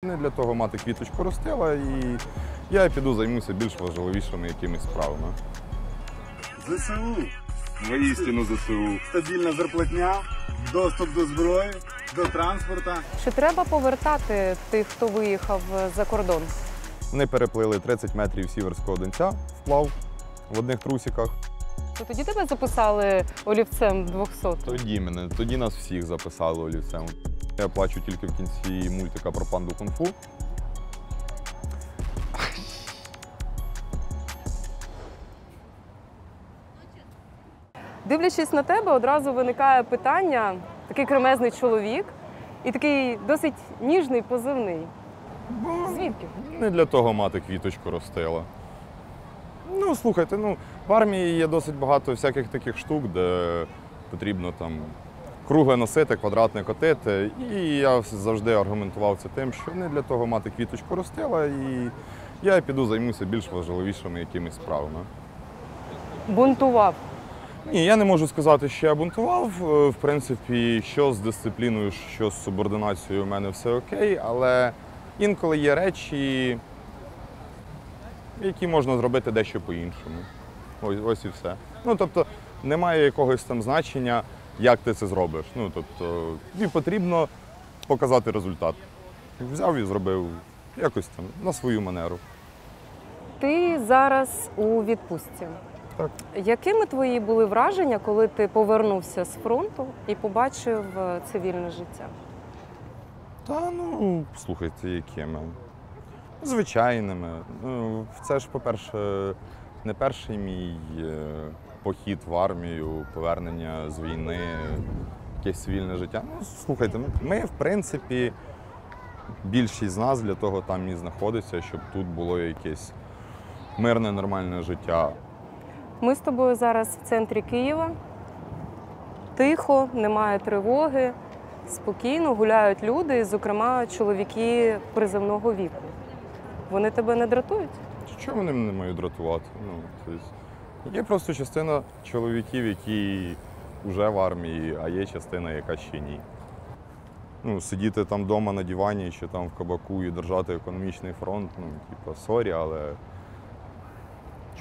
Не для того мати квіточку ростила, і я піду займуся більш важливішими якимись справами. ЗСУ. Воістину ЗСУ. Стабільна зарплатня, доступ до зброї, до транспорту. Чи треба повертати тих, хто виїхав за кордон? Вони переплили 30 метрів Сіверського Донця вплав в одних трусиках. То тоді тебе записали олівцем 200? Тоді нас всіх записали олівцем. Я плачу тільки в кінці мультика про панду кунг-фу. Дивлячись на тебе, одразу виникає питання, такий кремезний чоловік і такий досить ніжний позивний. Звідки? Не для того мати квіточку ростила. Слухайте, в армії є досить багато всяких таких штук, де потрібно там кругле носити, квадратне котити. І я завжди аргументував це тим, що не для того мати квіточку ростила, і я піду займуся більш важливішими якимись справами. Бунтував. Ні, я не можу сказати, що я бунтував. В принципі, що з дисципліною, що з субординацією у мене все окей, але інколи є речі, які можна зробити дещо по-іншому. Ось і все. Тобто, немає якогось там значення, як ти це зробиш. Тобі потрібно показати результат. Взяв і зробив якось там на свою манеру. Ти зараз у відпустці. Так. Якими твої були враження, коли ти повернувся з фронту і побачив цивільне життя? Слухайте, якими? Звичайними. Це ж, по-перше, не перший мій похід в армію, повернення з війни, якесь цивільне життя. Слухайте, ми, в принципі, більшість з нас для того там і знаходиться, щоб тут було якесь мирне, нормальне життя. Ми з тобою зараз в центрі Києва. Тихо, немає тривоги, спокійно гуляють люди, зокрема чоловіки призовного віку. Вони тебе не дратують? Чого вони мене мають дратувати? Є просто частина чоловіків, які вже в армії, а є частина, яка ще ні. Сидіти там вдома на дивані чи там в кабаку і держати економічний фронт, сорі, але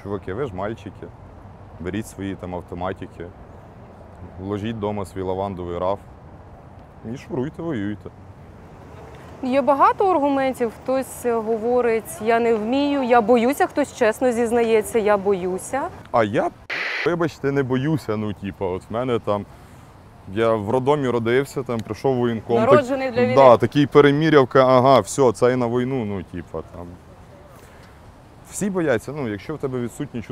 чуваки, ви ж мальчики, беріть свої там автоматики, вложіть вдома свій лавандовий раф і шуруйте, воюйте. Є багато аргументів. Хтось говорить, я не вмію, я боюся, хтось чесно зізнається, я боюся. А я, вибачте, не боюся. От в мене там, я в роддомі родився, там прийшов воєнком. Народжений для війни. Да, такий перемірявка, ага, все, це і на війну, там. Всі бояться, якщо в тебе відсутнє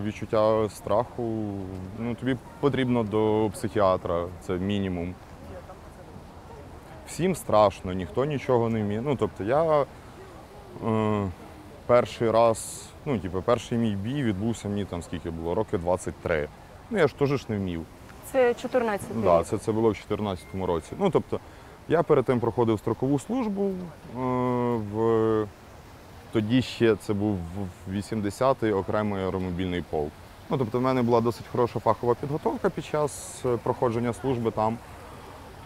відчуття страху, тобі потрібно до психіатра, це мінімум. Всім страшно, ніхто нічого не вміє. Тобто я перший раз, перший мій бій відбувся мені там скільки було, роки 23. Я ж теж не вмів. Це 14 рік? Так, це було в 2014 році. Тобто я перед тим проходив строкову службу, тоді ще це був 80-й окремий аеромобільний полк. Тобто в мене була досить хороша фахова підготовка під час проходження служби там.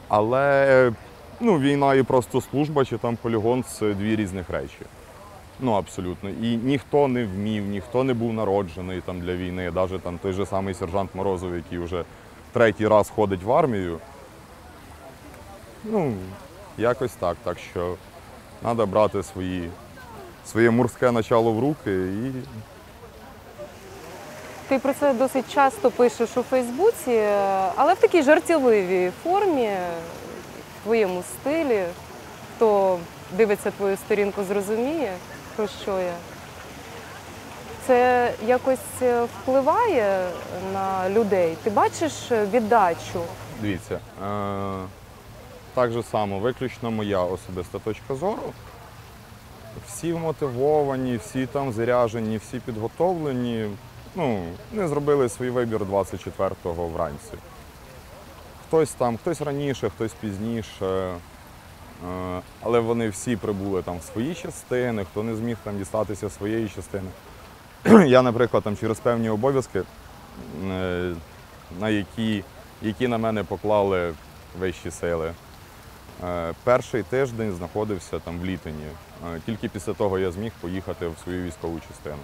Але війна і просто служба чи там полігон – це дві різних речі. Абсолютно. І ніхто не вмів, ніхто не був народжений там для війни. Навіть там той же самий сержант Морозов, який вже третій раз ходить в армію. Якось так. Так що треба брати своє морське начало в руки і... Ти про це досить часто пишеш у Фейсбуці, але в такій жартівливій формі, в твоєму стилі. Хто дивиться твою сторінку, зрозуміє, про що я. Це якось впливає на людей? Ти бачиш віддачу? Дивіться, так же само, виключно моя особиста точка зору. Всі вмотивовані, всі там заряжені, всі підготовлені. Не зробили свій вибір 24-го вранці. Хтось раніше, хтось пізніше, але вони всі прибули там в свої частини, хто не зміг там дістатися своєї частини. Я, наприклад, там через певні обов'язки, які на мене поклали вищі сили, Перший тиждень знаходився там в Літині. Тільки після того я зміг поїхати в свою військову частину.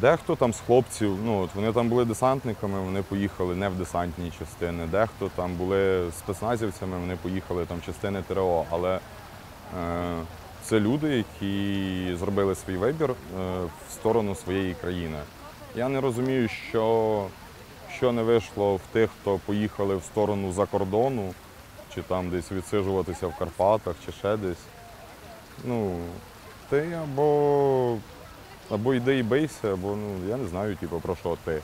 Дехто там з хлопців, ну, от вони там були десантниками, вони поїхали не в десантні частини. Дехто там були спецназівцями, вони поїхали там в частини ТРО. Але це люди, які зробили свій вибір в сторону своєї країни. Я не розумію, що не вийшло в тих, хто поїхали в сторону за кордону, чи там десь відсиджуватися в Карпатах, чи ще десь. Ну, ти або йди і бийся, або, ну, я не знаю, типу, про що ти.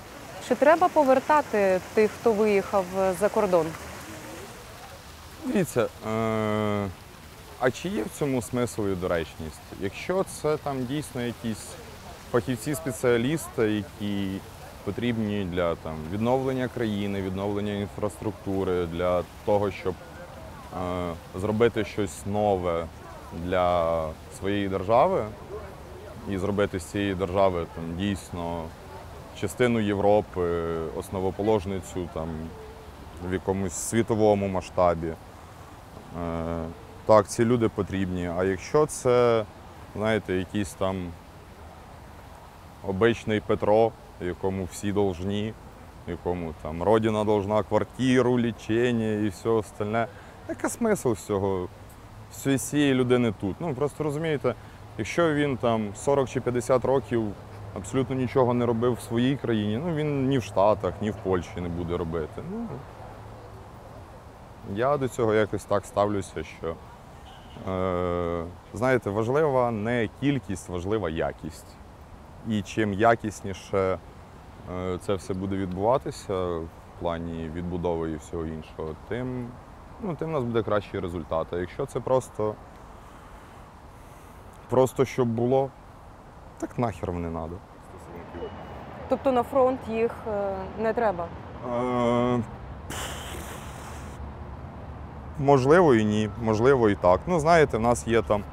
Чи треба повертати тих, хто виїхав за кордон? Дивіться, а чи є в цьому смисл і доречність? Якщо це там дійсно якісь фахівці-спеціалісти, які потрібні для там, відновлення країни, відновлення інфраструктури, для того, щоб зробити щось нове для своєї держави і зробити з цієї держави там, дійсно частину Європи, основоположницю там, в якомусь світовому масштабі. Так, ці люди потрібні. А якщо це, знаєте, якийсь там обичний Петро, якому всі должні, якому там родина должна квартиру, лічення і все остальне, який смисл всього, всієї цієї людини тут? Ну, просто розумієте, якщо він там 40 чи 50 років абсолютно нічого не робив в своїй країні, ну він ні в Штатах, ні в Польщі не буде робити. Ну, я до цього якось так ставлюся, що, знаєте, важлива не кількість, важлива якість. І чим якісніше це все буде відбуватися в плані відбудови і всього іншого, тим у нас буде кращий результат. А якщо це просто щоб було, так нахер не треба. Тобто на фронт їх не треба? Можливо і ні, можливо і так. Ну, знаєте, в нас є там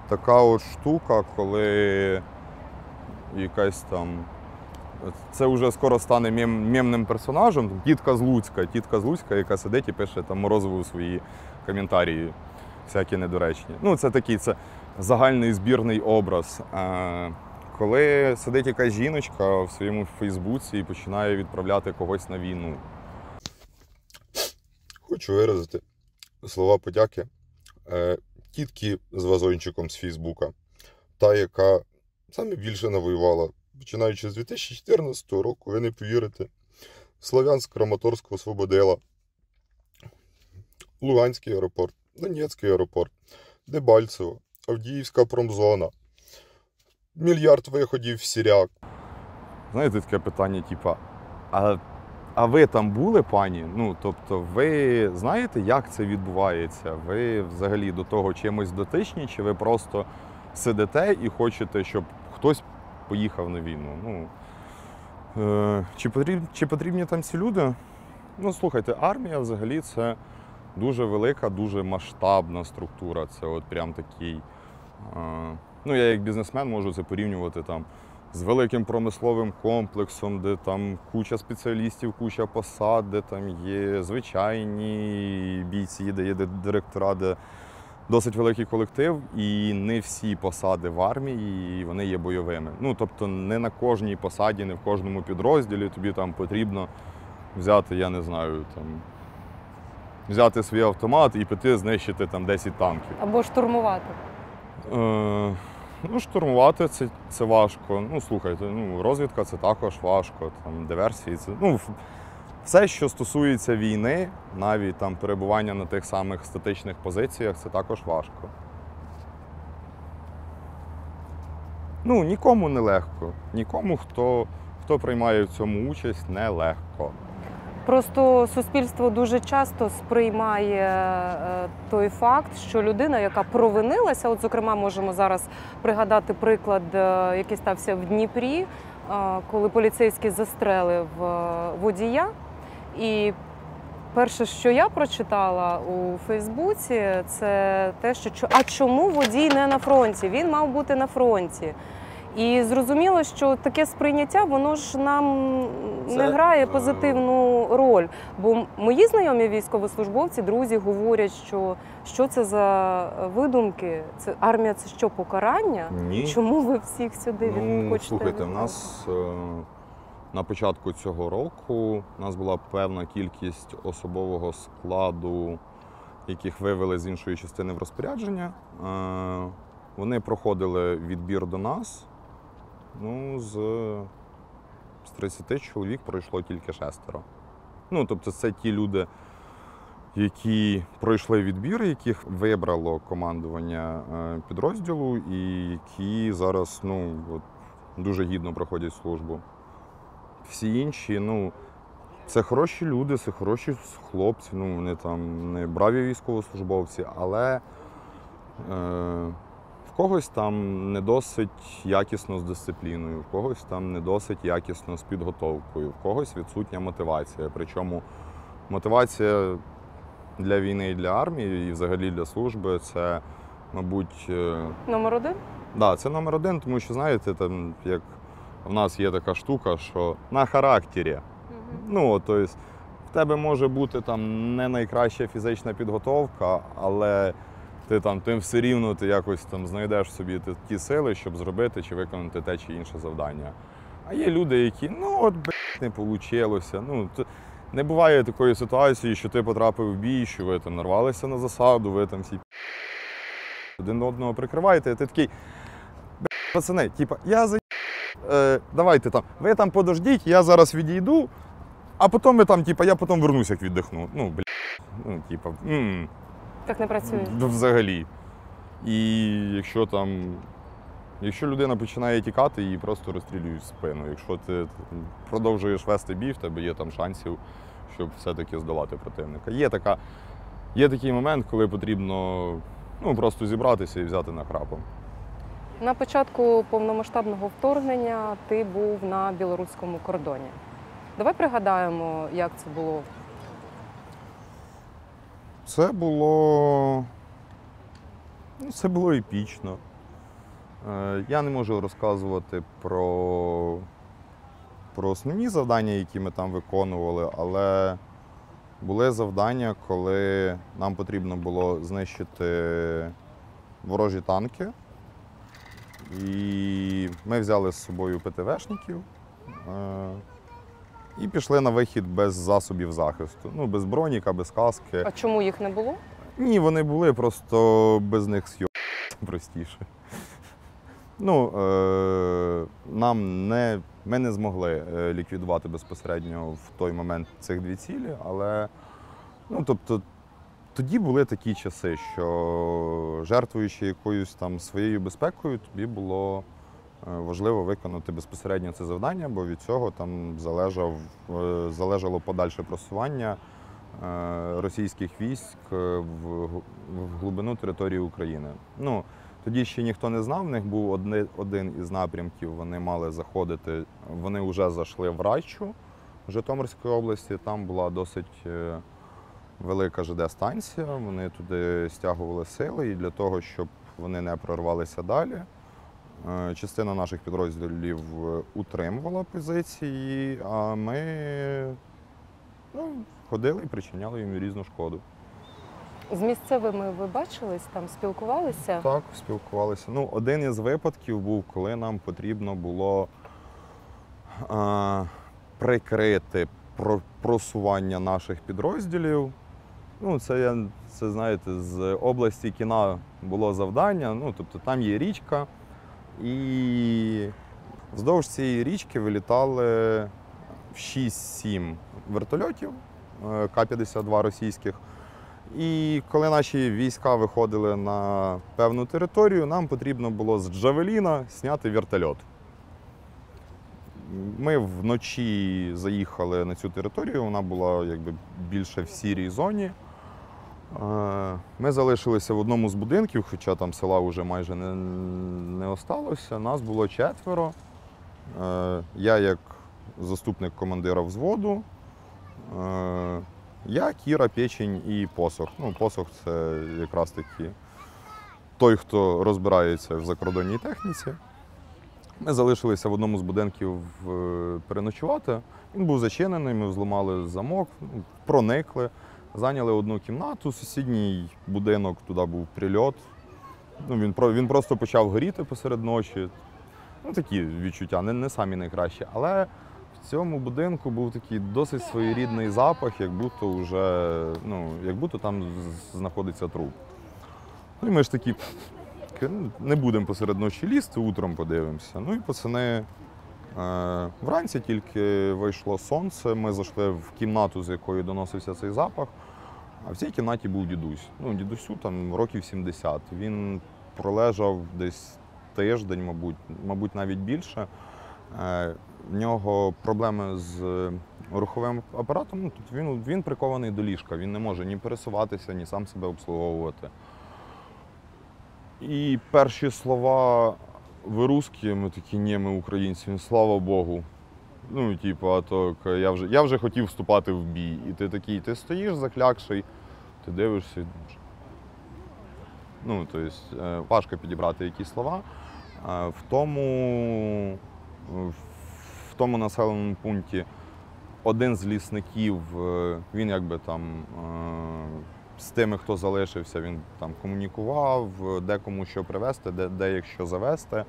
така от штука, коли якась там, це вже скоро стане мемним персонажем, тітка з Луцька, яка сидить і пише там Морозову свої коментарі, всякі недоречні. Ну, це такий, це загальний збірний образ. Коли сидить якась жіночка в своєму Фейсбуці і починає відправляти когось на війну. Хочу виразити слова подяки тітки з вазончиком з Фейсбука, та, яка саме більше навоювала, починаючи з 2014 року, ви не повірите, Слов'янськ, Краматорськ освободила, Луганський аеропорт, Донецький аеропорт, Дебальцево, Авдіївська промзона, мільярд виходів в Сіряк. Знаєте, таке питання, типа, а ви там були, пані? Ну, тобто, ви знаєте, як це відбувається? Ви взагалі до того чимось дотичні, чи ви просто сидите і хочете, щоб хтось поїхав на війну? Ну, чи потрібні там ці люди? Ну, слухайте, армія взагалі це дуже велика, дуже масштабна структура. Це от прям такий, ну, я як бізнесмен можу це порівнювати там з великим промисловим комплексом, де там куча спеціалістів, куча посад, де там є звичайні бійці, де є директора, де досить великий колектив, і не всі посади в армії, вони є бойовими. Ну, тобто не на кожній посаді, не в кожному підрозділі тобі там потрібно взяти, я не знаю, там, взяти свій автомат і піти знищити там 10 танків. Або штурмувати? Ну, штурмувати це важко. Ну, слухайте, ну, розвідка це також важко, там, диверсії це. Ну, все, що стосується війни, навіть там перебування на тих самих статичних позиціях, це також важко. Ну, нікому не легко. Нікому, хто приймає в цьому участь, не легко. Просто суспільство дуже часто сприймає той факт, що людина, яка провинилася, от, зокрема, можемо зараз пригадати приклад, який стався в Дніпрі, коли поліцейський застрелив водія. І перше, що я прочитала у Фейсбуці, це те, що а чому водій не на фронті? Він мав бути на фронті. І зрозуміло, що таке сприйняття, воно ж нам не Це, грає позитивну роль. Бо мої знайомі військовослужбовці, друзі говорять, що це за видумки? Це армія, це що, покарання? Ні. Чому ви всіх сюди хочете? Слухайте, в відправити? нас на початку цього року у нас була певна кількість особового складу, яких вивели з іншої частини в розпорядження. Вони проходили відбір до нас. Ну, з 30 чоловік пройшло тільки 6. Ну, тобто це ті люди, які пройшли відбір, яких вибрало командування підрозділу і які зараз дуже гідно проходять службу. Всі інші, це хороші люди, це хороші хлопці, вони там не браві військовослужбовці, але в когось там не досить якісно з дисципліною, в когось там не досить якісно з підготовкою, в когось відсутня мотивація. Причому мотивація для війни і для армії, і взагалі для служби – це, мабуть… Номер один? Да, це номер один, тому що, знаєте, там, як в нас є така штука, що на характері. Тобто, в тебе може бути там не найкраща фізична підготовка, але ти все рівно якось там знайдеш собі ті сили, щоб зробити чи виконати те чи інше завдання. А є люди, які, не вийшло. Не буває такої ситуації, що ти потрапив в бій, що ви там нарвалися на засаду, ви там всі один одного прикриваєте, і ти такий, пацани, давайте там, ви там подождіть, я зараз відійду, а потім я потім вернуся, як віддихну. Так не працює. Взагалі. І якщо людина починає тікати, її просто розстрілюють в спину. Якщо ти продовжуєш вести бій, в тебе є там шансів, щоб все-таки здолати противника. Є такий момент, коли потрібно просто зібратися і взяти нахрапом. На початку повномасштабного вторгнення ти був на білоруському кордоні. Давай пригадаємо, як це було. Це було епічно. Я не можу розказувати про основні завдання, які ми там виконували, але були завдання, коли нам потрібно було знищити ворожі танки. І ми взяли з собою ПТВшників і пішли на вихід без засобів захисту. Без броніка, без каски. А чому їх не було? Ні, вони були, просто без них простіше. Ми не змогли ліквідувати безпосередньо в той момент цих дві цілі, але тоді були такі часи, що жертвуючи якоюсь там своєю безпекою, тобі було важливо виконати безпосередньо це завдання, бо від цього там залежало подальше просування російських військ в глибину території України. Тоді ще ніхто не знав, в них був один із напрямків, вони мали заходити, вони вже зайшли в Райчу Житомирської області, там була досить велика ЖД-станція, вони туди стягували сили, і для того, щоб вони не прорвалися далі, частина наших підрозділів утримувала позиції, а ми ходили і причиняли їм різну шкоду. З місцевими ви бачились, там спілкувалися? Так, спілкувалися. Один із випадків був, коли нам потрібно було прикрити просування наших підрозділів. Це, знаєте, з області кіна було завдання, тобто там є річка, і вздовж цієї річки вилітали 6-7 вертольотів К-52 російських. І коли наші війська виходили на певну територію, нам потрібно було з Джавеліна зняти вертольот. Ми вночі заїхали на цю територію, вона була більше в сірій зоні. Ми залишилися в одному з будинків, хоча там села вже майже не осталося. Нас було 4. Я як заступник командира взводу, я, Кіра, Печень і Посох. Посох – це якраз таки той, хто розбирається в закордонній техніці. Ми залишилися в одному з будинків переночувати. Він був зачинений, ми взламали замок, проникли, зайняли одну кімнату, сусідній будинок, туди був прильот. Він просто почав горіти посеред ночі. Такі відчуття, не самі найкращі. Але в цьому будинку був такий досить своєрідний запах, як будто там знаходиться труп. І ми ж такі, не будемо посеред ночі лізти, утром подивимося. І пацани, вранці тільки вийшло сонце, ми зайшли в кімнату, з якої доносився цей запах, а в цій кімнаті був дідусь. Дідусю там років 70. Він пролежав десь тиждень, мабуть, навіть більше. В нього проблеми з руховим апаратом, він прикований до ліжка, він не може ні пересуватися, ні сам себе обслуговувати. І перші слова ви русські, ми такі, ні, ми українці, слава Богу. Я вже хотів вступати в бій. І ти такий, ти стоїш заклякший, ти дивишся. Важко підібрати якісь слова. В тому населеному пункті один з лісників, він якби там з тими, хто залишився, він там комунікував, де кому що привезти, де як що завезти.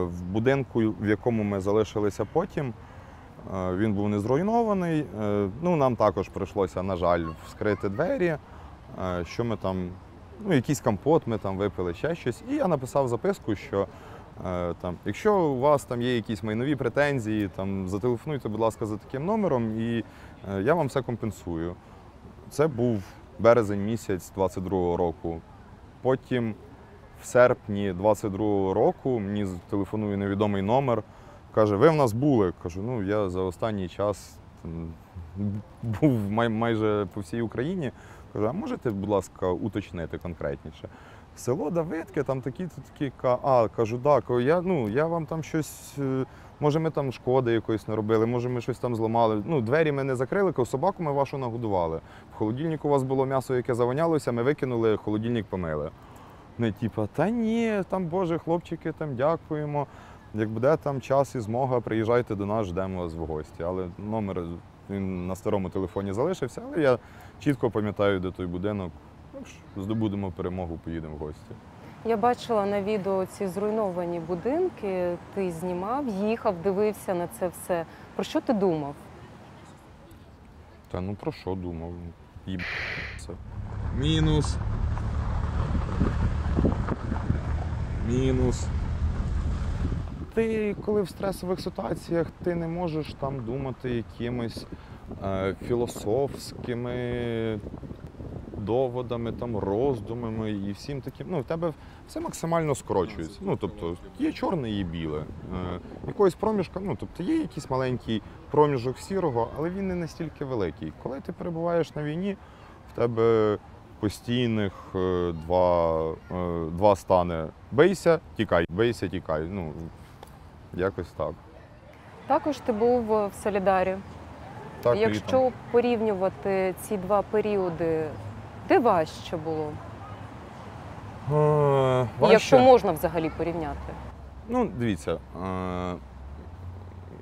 В будинку, в якому ми залишилися потім, він був не зруйнований. Нам також прийшлося, на жаль, вскрити двері, що ми там, якийсь компот ми там випили, ще щось. І я написав записку, що якщо у вас там є якісь майнові претензії, зателефонуйте, будь ласка, за таким номером, і я вам все компенсую. Це був березень місяць 22-го року. Потім в серпні 22-го року мені телефонує невідомий номер, каже, ви в нас були. Кажу, я за останній час був майже по всій Україні. Кажу, а можете, будь ласка, уточнити конкретніше? Село Давидки, там такі, кажу, так, я вам там щось, може ми там шкоди якоїсь не робили, може ми щось там зламали. Двері ми не закрили, собаку ми вашу нагодували. В холодильнику у вас було м'ясо, яке завонялося, ми викинули, холодильник помили. Та ні, там, Боже, хлопчики, там дякуємо. Як буде там час і змога, приїжджайте до нас, ждемо вас в гості. Але номер він на старому телефоні залишився, але я чітко пам'ятаю, де той будинок. Здобудемо перемогу, поїдемо в гості. Я бачила на відео ці зруйновані будинки, ти знімав, їхав, дивився на це все. Про що ти думав? Про що думав? Це. Мінус. Ти, коли в стресових ситуаціях, ти не можеш там думати якимись філософськими доводами, роздумами і всім таким. В тебе все максимально скорочується. Тобто є чорне, є біле. Якогось проміжка, є якийсь маленький проміжок сірого, але він не настільки великий. Коли ти перебуваєш на війні, в тебе постійних два стани. Бийся, тікай, бийся, тікай. Якось так. Також ти був в Солідарі. Так, якщо літом. порівнювати ці два періоди, де важче було? Важче. Якщо можна взагалі порівняти. Дивіться,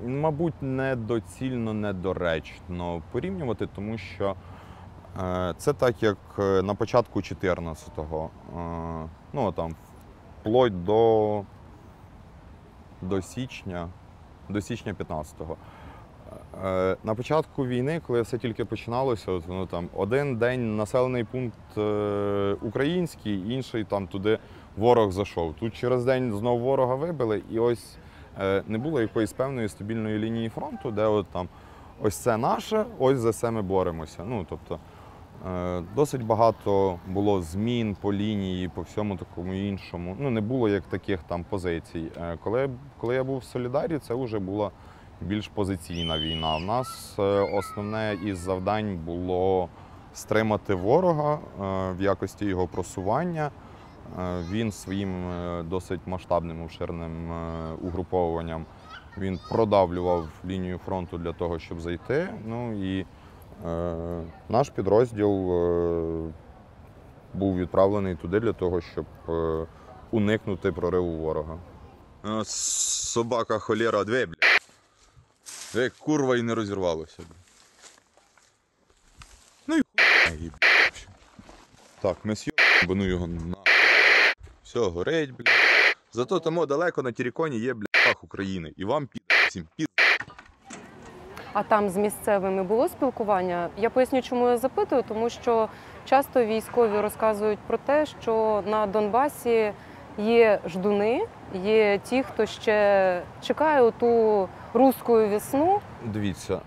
мабуть, недоцільно, недоречно порівнювати, тому що це так, як на початку 14-го, вплоть до січня 15-го. На початку війни, коли все тільки починалося, один день населений пункт український, інший туди ворог зайшов. Тут через день знову ворога вибили, і ось не було якоїсь певної стабільної лінії фронту, де ось це наше, ось за це ми боремося. Досить багато було змін по лінії, по всьому такому іншому. Не було як таких позицій. Коли я був в Солідарі, це вже була більш позиційна війна. У нас основне із завдань було стримати ворога в якості його просування. Він своїм досить масштабним, обширним угруповуванням він продавлював лінію фронту для того, щоб зайти. І наш підрозділ був відправлений туди для того, щоб уникнути прориву ворога. Собака холєра, дві, бля. Як курва і не розірвалося, бля. Ну і хуй її, бля. Так, ми с'єбану його на. Все, горить, бля. Зато тому далеко на Тіріконі є, бля, фах України. І вам всім під. А там з місцевими було спілкування? Я поясню, чому я запитую, тому що часто військові розказують про те, що на Донбасі є ждуни, є ті, хто ще чекає ту руську весну. Дивіться,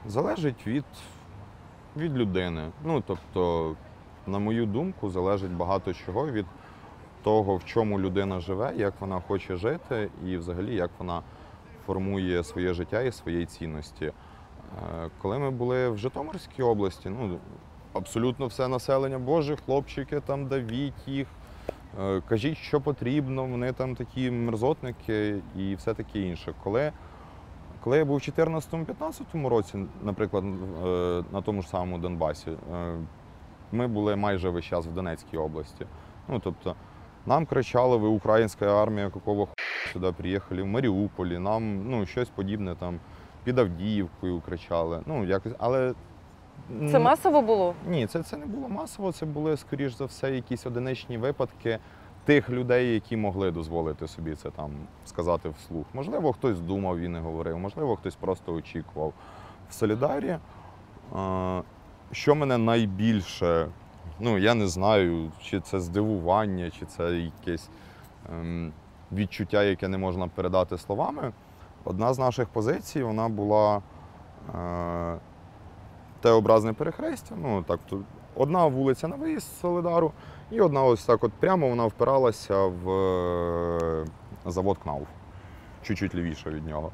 залежить від людини. Ну, тобто, на мою думку, залежить багато чого від того, в чому людина живе, як вона хоче жити і взагалі як вона формує своє життя і свої цінності. Коли ми були в Житомирській області, ну, абсолютно все населення, боже, хлопчики, там давіть їх, кажіть, що потрібно, вони там такі мерзотники і все таке інше. Коли я був у 2014-2015 році, наприклад, на тому ж самому Донбасі, ми були майже весь час в Донецькій області. Ну, тобто, нам кричали, ви українська армія, какого хуя сюди приїхали, в Маріуполі, нам, ну, щось подібне там, під Авдіївкою кричали. Ну, якось, але... Це масово було? Ні, це не було масово, це були, скоріш за все, якісь одиничні випадки тих людей, які могли дозволити собі це там сказати вслух. Можливо, хтось думав і не говорив, можливо, хтось просто очікував. В Солідарі, що мене найбільше, ну, я не знаю, чи це здивування, чи це якесь відчуття, яке не можна передати словами. Одна з наших позицій, вона була Т-образне перехрестя. Ну, так, то одна вулиця на виїзд з Солидару, і одна ось так от прямо вона впиралася в завод КНАУФ, чуть-чуть лівіше від нього.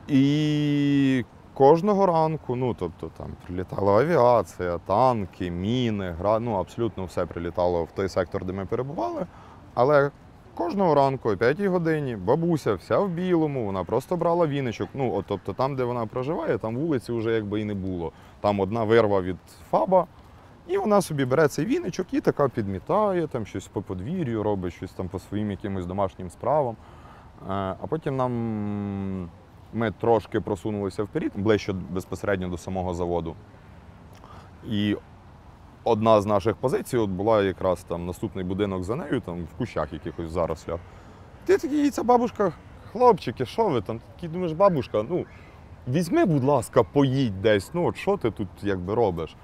І кожного ранку, ну, тобто там прилітала авіація, танки, міни, ну, абсолютно все прилітало в той сектор, де ми перебували. Але кожного ранку о 5-й годині бабуся вся в білому, вона просто брала віничок. Ну, от, тобто там, де вона проживає, там вулиці вже якби і не було. Там одна вирва від ФАБа, і вона собі бере цей віничок і така підмітає, там щось по подвір'ю робить, щось там по своїм якимось домашнім справам. А потім ми трошки просунулися вперед, ближче безпосередньо до самого заводу. І одна з наших позицій от була якраз там наступний будинок за нею, там в кущах якихось в зарослях. Ти такий, ця бабушка, хлопчики, що ви там? Ти такий думаєш, бабушка, ну, візьми, будь ласка, поїдь десь, ну от що ти тут якби робиш?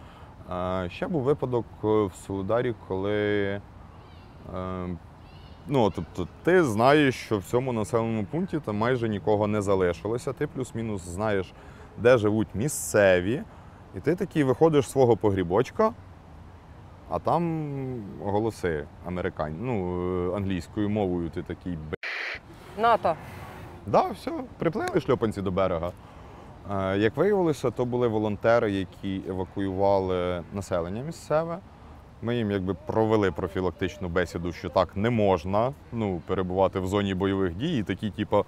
Ще був випадок в Солидарі, коли ну, тобто, ти знаєш, що в цьому населеному пункті там майже нікого не залишилося, ти плюс-мінус знаєш, де живуть місцеві, і ти такий виходиш з свого погрібочка, а там голоси англійською мовою, ти такий НАТО. Да, все, приплили шльопанці до берега. Як виявилося, то були волонтери, які евакуювали населення місцеве. Ми їм якби провели профілактичну бесіду, що так не можна, ну, перебувати в зоні бойових дій і такі, типу,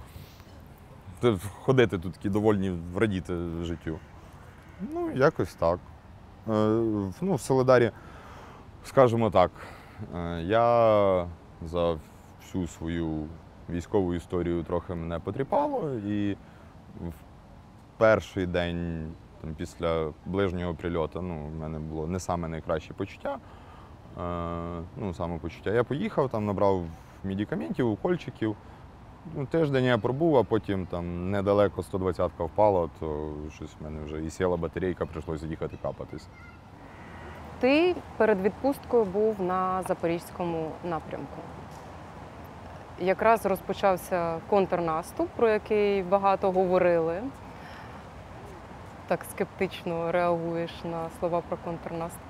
ходити тут такі довольні, радіти життю. Ну, якось так. Ну, в Солидарі, скажімо так, я за всю свою військову історію трохи мене потріпало, і в перший день там, після ближнього прильоту, ну, в мене було не саме найкраще почуття. Ну, самопочуття. Я поїхав, там набрав медикаментів, укольчиків. Ну, тиждень я пробув, а потім там недалеко 120-ка впала, то щось в мене вже і сіла батарейка, прийшлося їхати капатись. Ти перед відпусткою був на Запорізькому напрямку. Якраз розпочався контрнаступ, про який багато говорили. Так скептично реагуєш на слова про контрнаступ?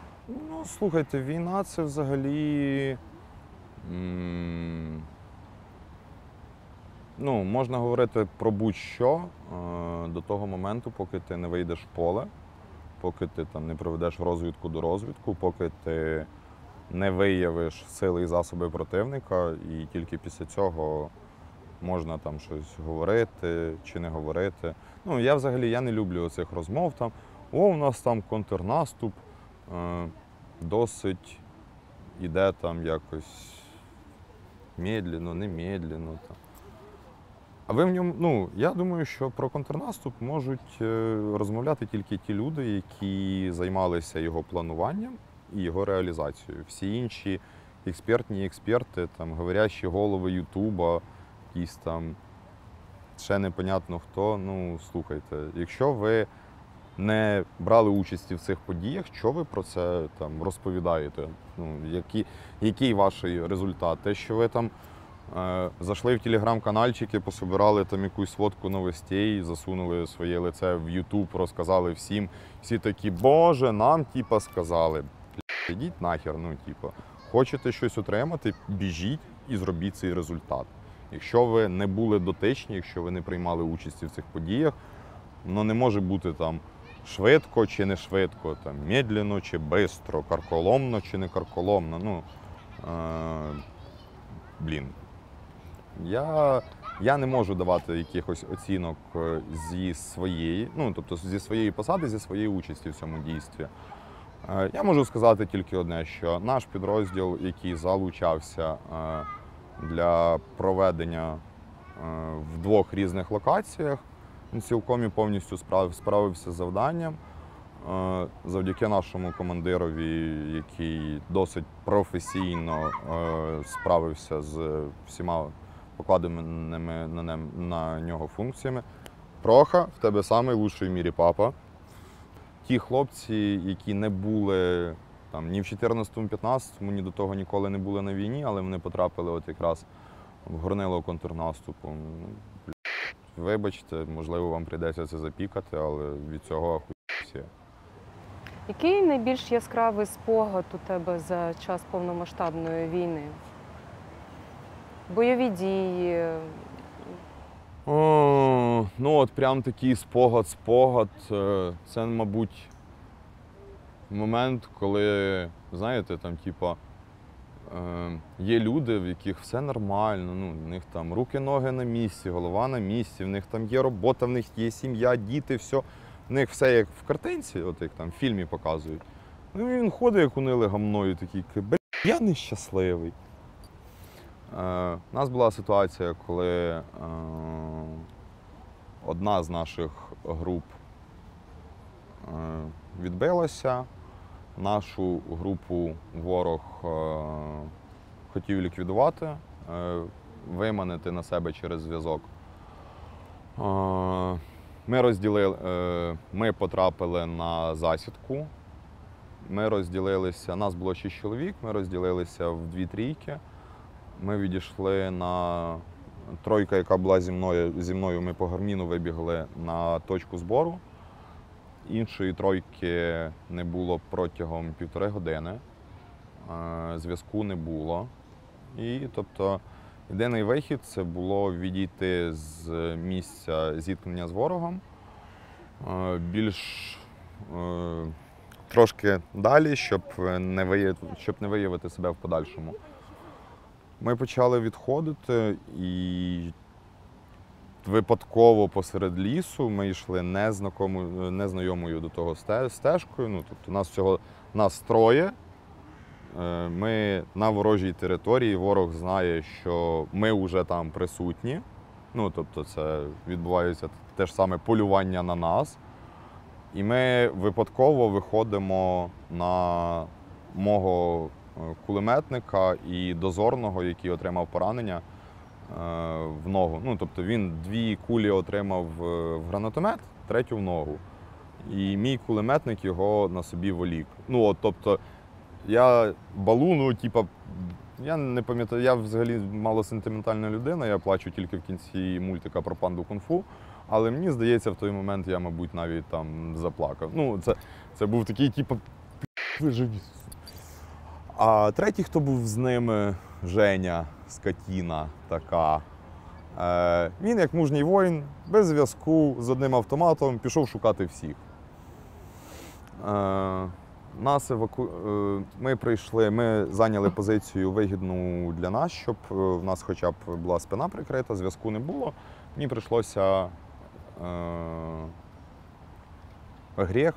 Ну, слухайте, війна – це взагалі, ну, можна говорити про будь-що до того моменту, поки ти не вийдеш в поле, поки ти там не проведеш розвідку до розвідку, поки ти не виявиш сили і засоби противника, і тільки після цього можна там щось говорити чи не говорити. Ну, я взагалі не люблю оцих розмов там, у нас там контрнаступ, досить іде там якось медленно, не медленно. Там. А ви в ньому, ну, я думаю, що про контрнаступ можуть розмовляти тільки ті люди, які займалися його плануванням і його реалізацією. Всі інші експертні експерти, там, говорящі голови Ютуба, якісь там ще непонятно хто. Ну, слухайте, якщо ви не брали участі в цих подіях, що ви про це там розповідаєте? Ну, який ваш результат? Те, що ви там зайшли в телеграм-канальчики, пособирали там якусь сводку новостей, засунули своє лице в Ютуб, розказали всім. Всі такі, боже, нам типа сказали. Ідіть нахер, ну типа. Хочете щось отримати, біжіть і зробіть цей результат. Якщо ви не були дотичні, якщо ви не приймали участі в цих подіях, воно не може бути там швидко чи не швидко, там, медленно чи бистро, карколомно чи не карколомно. Ну, блін. Я не можу давати якихось оцінок зі своєї, ну, тобто зі своєї посади, зі своєї участі в цьому дійстві. Я можу сказати тільки одне, що наш підрозділ, який залучався для проведення в 2 різних локаціях, він цілком і повністю справився з завданням. Завдяки нашому командирові, який досить професійно справився з всіма покладеними на нього функціями. Проха, в тебе найкращий в мірі папа. Ті хлопці, які не були там, ні в 14-15, ні до того ніколи не були на війні, але вони потрапили от якраз в горнило контрнаступу. Вибачте, можливо, вам прийдеться це запікати, але від цього ахуєнні. Який найбільш яскравий спогад у тебе за час повномасштабної війни? Бойові дії? Ну от прям такий спогад. Це, мабуть, момент, коли, знаєте, там, типа, є люди, в яких все нормально, ну, в них там руки-ноги на місці, голова на місці, в них там є робота, в них є сім'я, діти, все. В них все як в картинці, от як там в фільмі показують. Ну і він ходить, як униле гамною, такий, я нещасливий. У нас була ситуація, коли одна з наших груп відбилася, нашу групу ворог хотів ліквідувати, виманити на себе через зв'язок. Ми потрапили на засідку, ми розділилися, нас було 6 чоловік, ми розділилися в 2 трійки. Ми відійшли на тройка, яка була зі мною, ми по гарміну вибігли на точку збору. Іншої тройки не було протягом 1,5 години, зв'язку не було. І, тобто, єдиний вихід – це було відійти з місця зіткнення з ворогом, більш трошки далі, щоб не виявити себе в подальшому. Ми почали відходити і випадково посеред лісу ми йшли незнайомою до того стежкою. Ну, тобто нас 3. Ми на ворожій території, ворог знає, що ми вже там присутні. Ну, тобто це відбувається те ж саме полювання на нас. І ми випадково виходимо на мого кулеметника і дозорного, який отримав поранення в ногу. Ну, тобто він 2 кулі отримав в гранатомет, 3 в ногу. І мій кулеметник його на собі волік. Ну, от, тобто, я балуну, я не пам'ятаю, я взагалі малосентиментальна людина, я плачу тільки в кінці мультика про панду кунг-фу. Але мені здається, в той момент я, мабуть, навіть там заплакав. Ну, це був такий, ви живі. А 3, хто був з ними, Женя, скотіна така. Він, як мужній воїн, без зв'язку, з одним автоматом, пішов шукати всіх. Ми зайняли позицію вигідну для нас, щоб в нас хоча б була спина прикрита, зв'язку не було. Мені прийшлося гріх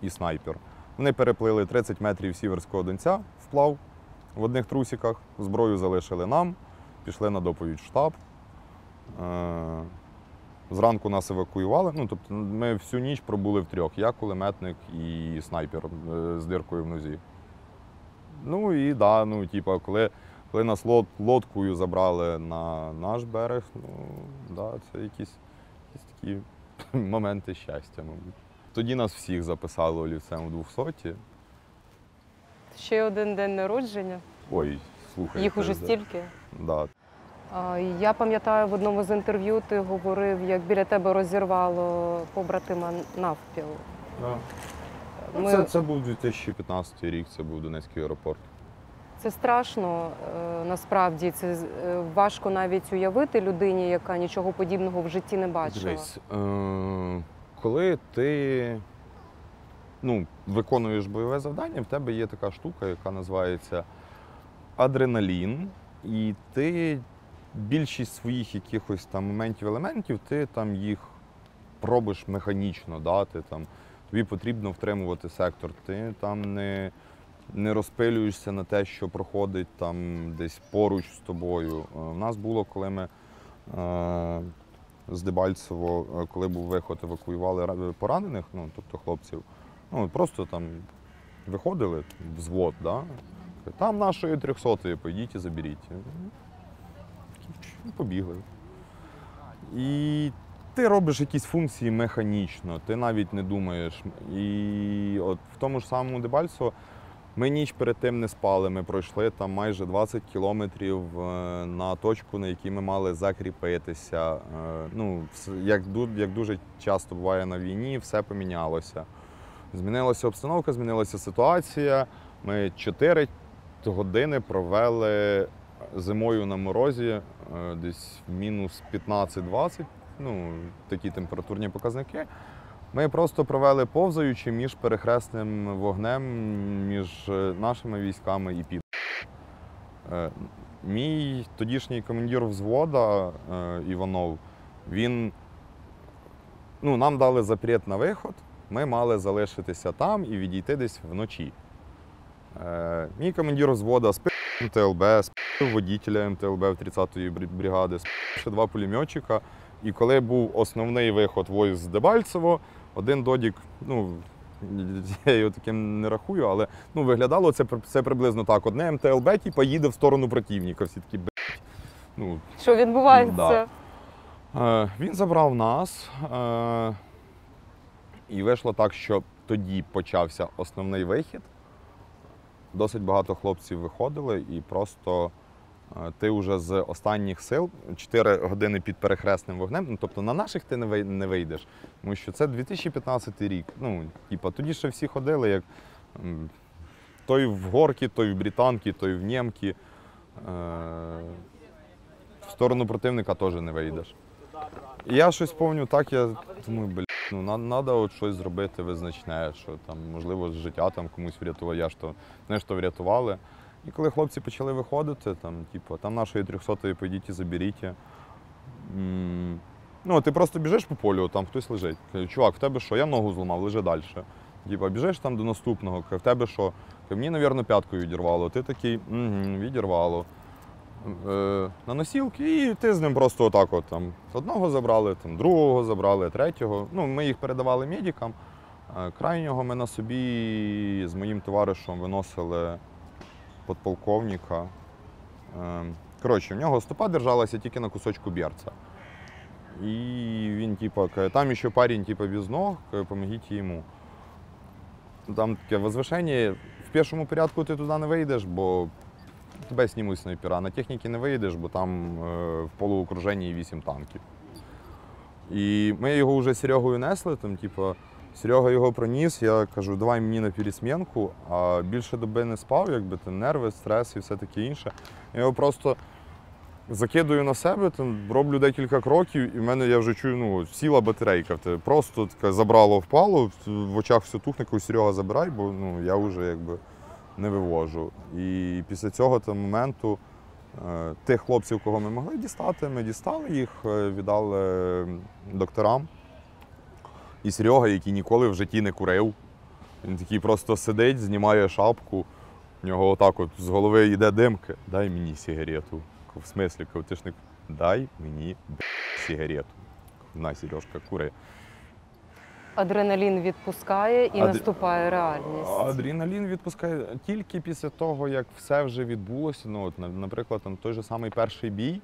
і снайпер. Вони переплили 30 метрів Сіверського Донця вплав в одних трусиках, зброю залишили нам, пішли на доповідь в штаб. Зранку нас евакуювали, ну, тобто ми всю ніч пробули втрьох. Я, кулеметник і снайпер з диркою в нозі. Ну і да, ну, типу, коли нас лодкою забрали на наш берег, ну, да, це якісь такі моменти щастя, мабуть. Тоді нас всіх записали олівцем у 200. Ще один день народження. Ой, слухай. Їх уже це, стільки. Да. Я пам'ятаю, в одному з інтерв'ю ти говорив, як біля тебе розірвало побратима навпіл. Да. Це був 2015 рік, це був Донецький аеропорт. Це страшно, насправді. Це важко навіть уявити людині, яка нічого подібного в житті не бачила. Дивись, коли ти виконуєш бойове завдання, в тебе є така штука, яка називається адреналін, і ти більшість своїх якихось там моментів, елементів, ти там їх пробиш механічно, да? Тобі потрібно втримувати сектор, ти там не розпилюєшся на те, що проходить там десь поруч з тобою. У нас було, коли ми з Дебальцево, коли був виход, евакуювали поранених, ну, тобто хлопців, ну, просто там виходили, взвод, да? Там нашої 300-ї, поїдіть і заберіть. Побігли. І ти робиш якісь функції механічно, ти навіть не думаєш. І от в тому ж самому Дебальцево ми ніч перед тим не спали, ми пройшли там майже 20 кілометрів на точку, на якій ми мали закріпитися. Ну, як дуже часто буває на війні, все помінялося. Змінилася обстановка, змінилася ситуація. Ми 4 години провели зимою на морозі, десь мінус 15-20, ну, такі температурні показники. Ми просто провели повзаючи між перехресним вогнем, між нашими військами і під. Мій тодішній командир взвода Іванов, нам дали запрет на виход, ми мали залишитися там і відійти десь вночі. Мій командир взвода спив МТЛБ, спив водителя МТЛБ в 30-ї бригади, спив ще 2 пулеметчика. І коли був основний виход войск з Дебальцево, один додік, я його таким не рахую, але виглядало це приблизно так. Одне МТЛБ їде в сторону противника. Всі такі, Що відбувається? Да. Він забрав нас, і вийшло так, що тоді почався основний вихід. Досить багато хлопців виходили, і просто ти вже з останніх сил 4 години під перехресним вогнем, тобто на наших ти не вийдеш, тому що це 2015 рік. Тоді ще всі ходили, як той в горки, той в британки, той в нємки. В сторону противника теж не вийдеш. І я щось пам'ятаю так, я думаю, треба щось зробити визначне, що там, можливо, життя там комусь врятувати, я ж то не що врятували. І коли хлопці почали виходити, там нашої 300-ї поїдіть і заберіть. Ти просто біжиш по полю, там хтось лежить. Каже, чувак, в тебе що? Я ногу зламав, лежи далі. Біжиш там до наступного, каже, в тебе що? Мені, мабуть, п'яткою відірвало. Ти такий, відірвало. На носілки, і ти з ним просто отак от, там, одного забрали, там, другого забрали, третього. Ми їх передавали медикам. Крайнього ми на собі з моїм товаришем виносили подполковника. Коротше, в нього стопа держалася тільки на кусочку берця. І він, каже, там ще парень, без ног, помогіть йому. Там таке возвишення, в першому порядку ти туди не вийдеш, бо тебе знімуть снайпера. На техніці не вийдеш, бо там в полуокруженні 8 танків. І ми його вже з Серегою несли, Серега його проніс, я кажу, давай мені на пересмінку, а більше доби не спав, нерви, стрес і все таке інше. Я його просто закидую на себе, роблю декілька кроків, і в мене, я вже чую, сіла батарейка. Просто забрало, впало, в очах все тухне, коли Серега забирай, бо я вже не вивожу. І після цього моменту тих хлопців, кого ми могли дістати, ми дістали їх, віддали докторам. І Серега, який ніколи в житті не курив, він такий просто сидить, знімає шапку В нього отак от з голови йде димки. Дай мені сигарету. В смислі, кажу, ти ж не... Дай мені сигарету. На, Сережка, кури. Адреналін відпускає і Ад- наступає реальність. Адреналін відпускає тільки після того, як все вже відбулося. Ну, от, наприклад, там той же самий перший бій.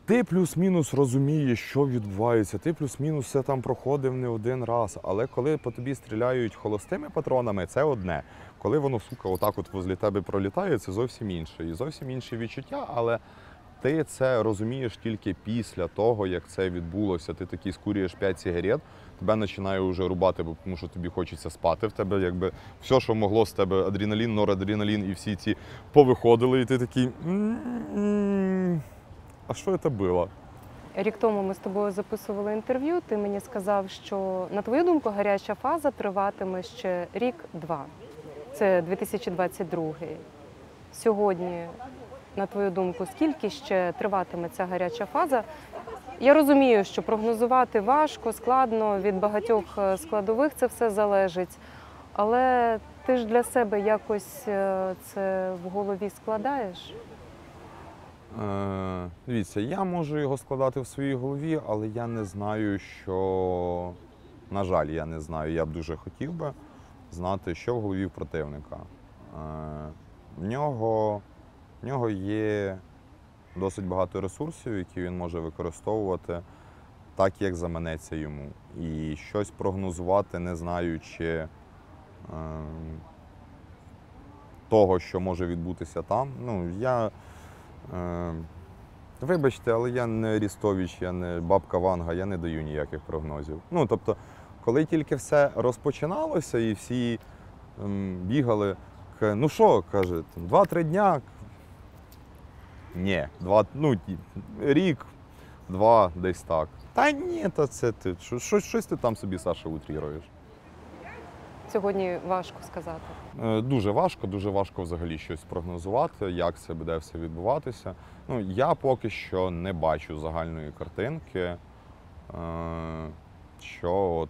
Ти плюс-мінус розумієш, що відбувається, ти плюс-мінус все там проходив не один раз. Але коли по тобі стріляють холостими патронами, це одне. Коли воно, сука, отак от возле тебе пролітає, це зовсім інше. І зовсім інші відчуття, але ти це розумієш тільки після того, як це відбулося. Ти такий скурюєш 5 сигарет, тебе починає вже рубати, бо тому що тобі хочеться спати. В тебе якби все, що могло з тебе, адреналін, норадреналін і всі ці повиходили, і ти такий. А що це було? Рік тому ми з тобою записували інтерв'ю. Ти мені сказав, що, на твою думку, гаряча фаза триватиме ще рік-два. Це 2022. Сьогодні, на твою думку, скільки ще триватиме ця гаряча фаза? Я розумію, що прогнозувати важко, складно, від багатьох складових це все залежить. Але ти ж для себе якось це в голові складаєш? Дивіться, я можу його складати в своїй голові, але я не знаю, що. На жаль, я не знаю. Я б дуже хотів би знати, що в голові в противника. В нього є досить багато ресурсів, які він може використовувати так, як заманеться йому. І щось прогнозувати, не знаючи того, що може відбутися там. Ну, вибачте, але я не Арістович, я не бабка Ванга, я не даю ніяких прогнозів. Ну, тобто, коли тільки все розпочиналося і всі бігали, ну що, каже, 2-3 дня. Ні, рік, 2, десь так. Та ні, та це ти, щось ти там собі, Саша, утріруєш. Сьогодні важко сказати. Дуже важко взагалі щось прогнозувати, як це буде все відбуватися. Ну, я поки що не бачу загальної картинки, що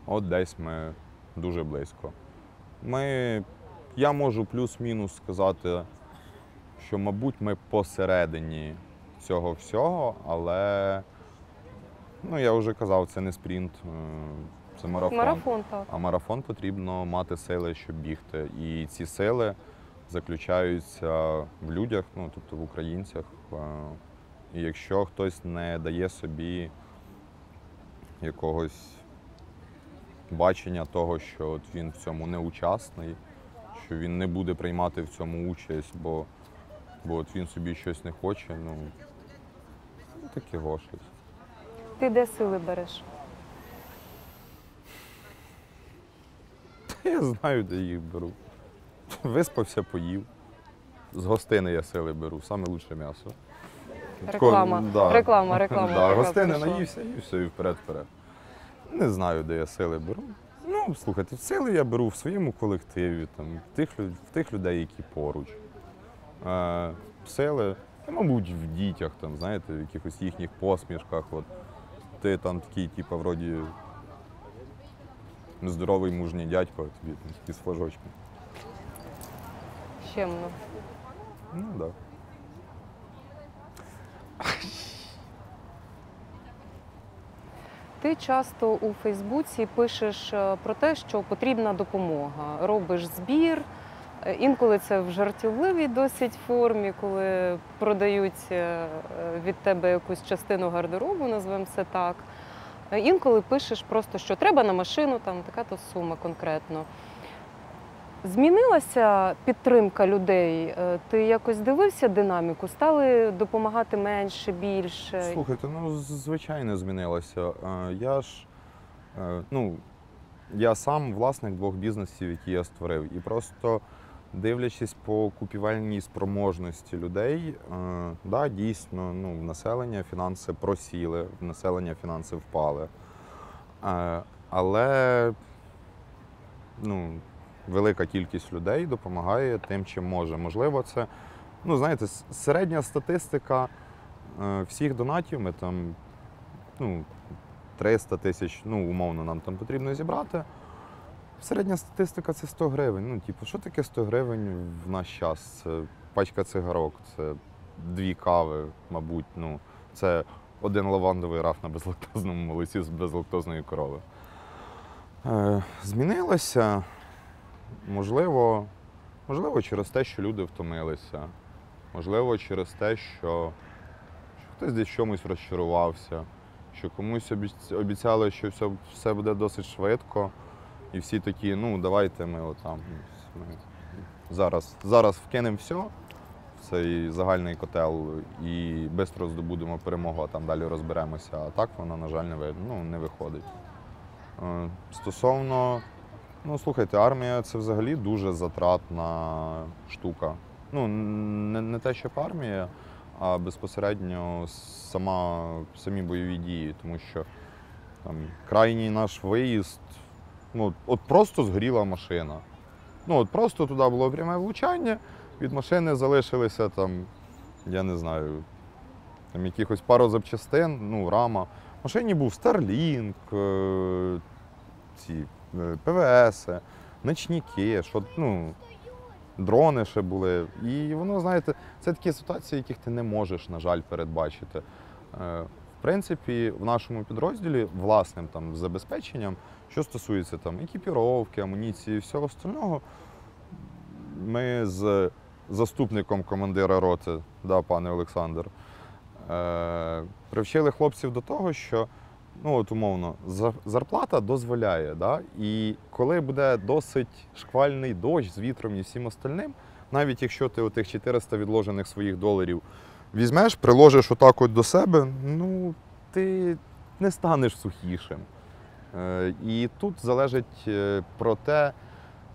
от десь ми дуже близько. Я можу плюс-мінус сказати, що, мабуть, ми посередині цього всього, але, ну, я вже казав, це не спринт, це марафон. Марафон, так. А марафон потрібно мати сили, щоб бігти. І ці сили заключаються в людях, ну, тобто в українцях. І якщо хтось не дає собі якогось бачення того, що от він в цьому не учасний, що він не буде приймати в цьому участь, бо от він собі щось не хоче, ну таке щось. Ти де сили береш? Я знаю, де їх беру. Виспався, поїв. З гостини я сили беру, саме лучше м'ясо. Реклама, Да. реклама. Да, гостини прийшла. наївся і все, і вперед. Не знаю, де я сили беру. Ну, слухайте, сили я беру в своєму колективі, там, в тих людей, які поруч. Сили, мабуть, в дітях, там, знаєте, в якихось їхніх посмішках. От. Ти там такий, типу, вроді здоровий мужній дядько, тобі там, такий з флажочком. Щемно. Ну, так. Да. Ти часто у Фейсбуці пишеш про те, що потрібна допомога. Робиш збір. Інколи це в жартівливій досить формі, коли продають від тебе якусь частину гардеробу, назвемо це так. Інколи пишеш просто, що треба на машину, там така-то сума конкретно. Змінилася підтримка людей? Ти якось дивився динаміку? Стали допомагати менше, більше? Слухайте, ну, звичайно, змінилося. Я сам власник 2 бізнесів, які я створив. І просто дивлячись по купівельній спроможності людей, да, дійсно, ну, в населення фінанси просіли, в населення фінанси впали. Але, ну, велика кількість людей допомагає тим, чим може. Можливо, це, ну, знаєте, середня статистика всіх донатів, ми там, ну, 300 тисяч, ну, умовно, нам там потрібно зібрати. Середня статистика – це 100 гривень. Ну, типу, що таке 100 гривень в наш час? Це пачка цигарок, це 2 кави, мабуть. Ну, це 1 лавандовий раф на безлактозному молоці з безлактозної корови. Змінилося, можливо, через те, що люди втомилися. Можливо, через те, що хтось десь в чомусь розчарувався, що комусь обіцяли, що все буде досить швидко. І всі такі, ну давайте ми отам зараз вкинемо все в цей загальний котел і швидко здобудемо перемогу, а там далі розберемося. А так воно, на жаль, не виходить. Стосовно, ну слухайте, армія це взагалі дуже затратна штука. Ну, не те, щоб армія, а безпосередньо самі бойові дії, тому що там крайній наш виїзд. Ну, от просто згоріла машина. Ну, от просто туди було пряме влучання, від машини залишилися там, я не знаю, там якихось пару запчастин, ну, рама. В машині був Starlink, ці ПВС, ночники, ну, дрони ще були. І воно, знаєте, це такі ситуації, яких ти не можеш, на жаль, передбачити. В принципі, в нашому підрозділі власним там забезпеченням, що стосується там екіпіровки, амуніції і всього остального, ми з заступником командира роти, да, пане Олександр, привчили хлопців до того, що, ну от умовно, зарплата дозволяє, да, і коли буде досить шквальний дощ з вітром і всім остальним, навіть якщо ти отих 400 відложених своїх доларів візьмеш, приложиш отак от до себе, ну, ти не станеш сухішим. І тут залежить про те,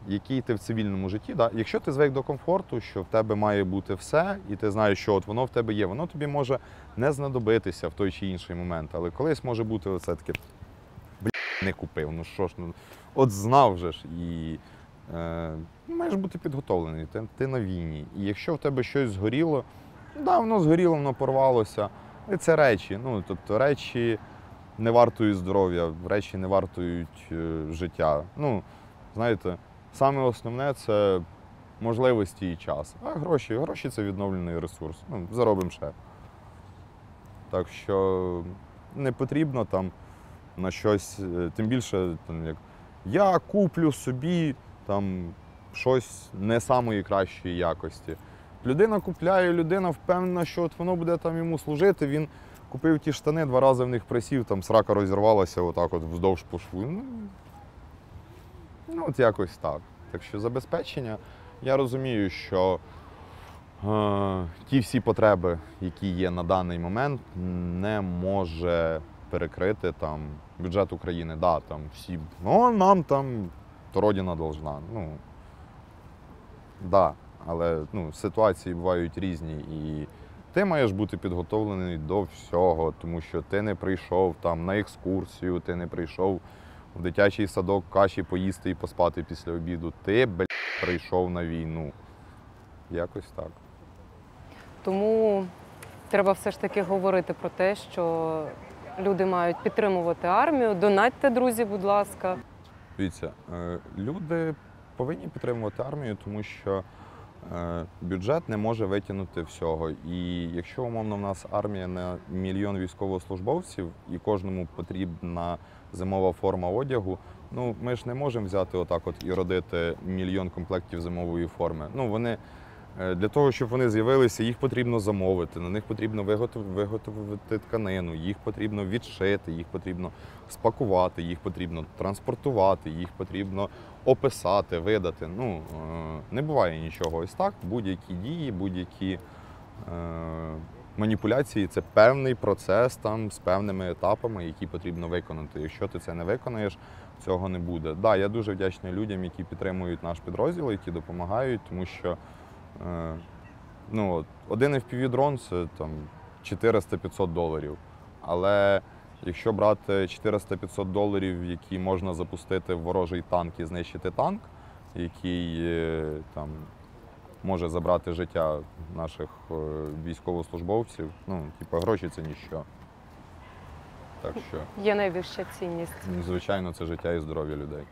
який ти в цивільному житті. Да? Якщо ти звик до комфорту, що в тебе має бути все, і ти знаєш, що от воно в тебе є, воно тобі може не знадобитися в той чи інший момент, але колись може бути оце таке, не купив, ну що ж, ну, от знав же ж, і маєш бути підготовлений, ти на війні. І якщо в тебе щось згоріло, да, воно згоріло, воно порвалося, але це речі, ну, тобто речі не вартують здоров'я, речі не вартують життя. Ну, знаєте, саме основне – це можливості і час. А гроші – це відновлений ресурс. Ну, заробимо ще. Так що не потрібно там на щось, тим більше, там, як я куплю собі там щось не самої кращої якості. Людина купляє, людина впевнена, що от воно буде там йому служити, він купив ті штани, 2 рази в них присів, там срака розірвалася отак от вздовж по шву. Ну, от якось так. Так що забезпечення, я розумію, що ті всі потреби, які є на даний момент, не може перекрити там бюджет України. Да, там всі, ну, нам там то родина должна. Ну, да, але ну, ситуації бувають різні. І ти маєш бути підготовлений до всього, тому що ти не прийшов там на екскурсію, ти не прийшов в дитячий садок каші поїсти і поспати після обіду. Ти, прийшов на війну. Якось так. Тому треба все ж таки говорити про те, що люди мають підтримувати армію. Донатьте, друзі, будь ласка. Дивіться, люди повинні підтримувати армію, тому що бюджет не може витягнути всього. І якщо, умовно, в нас армія на 1 мільйон військовослужбовців і кожному потрібна зимова форма одягу, ну ми ж не можемо взяти отак от і родити 1 мільйон комплектів зимової форми. Ну, вони, для того, щоб вони з'явилися, їх потрібно замовити, на них потрібно виготовити тканину, їх потрібно відшити, їх потрібно спакувати, їх потрібно транспортувати, їх потрібно описати, видати. Ну, не буває нічого ось так. Будь-які дії, будь-які маніпуляції – це певний процес там, з певними етапами, які потрібно виконати. Якщо ти це не виконаєш, цього не буде. Да, я дуже вдячний людям, які підтримують наш підрозділ, які допомагають, тому що ну, один FPV-дрон – це там 400-500 доларів. Але якщо брати 400-500 доларів, які можна запустити в ворожий танк і знищити танк, який там може забрати життя наших військовослужбовців, ну, типу, гроші – це ніщо. Так що, Є найвища цінність. звичайно, це життя і здоров'я людей.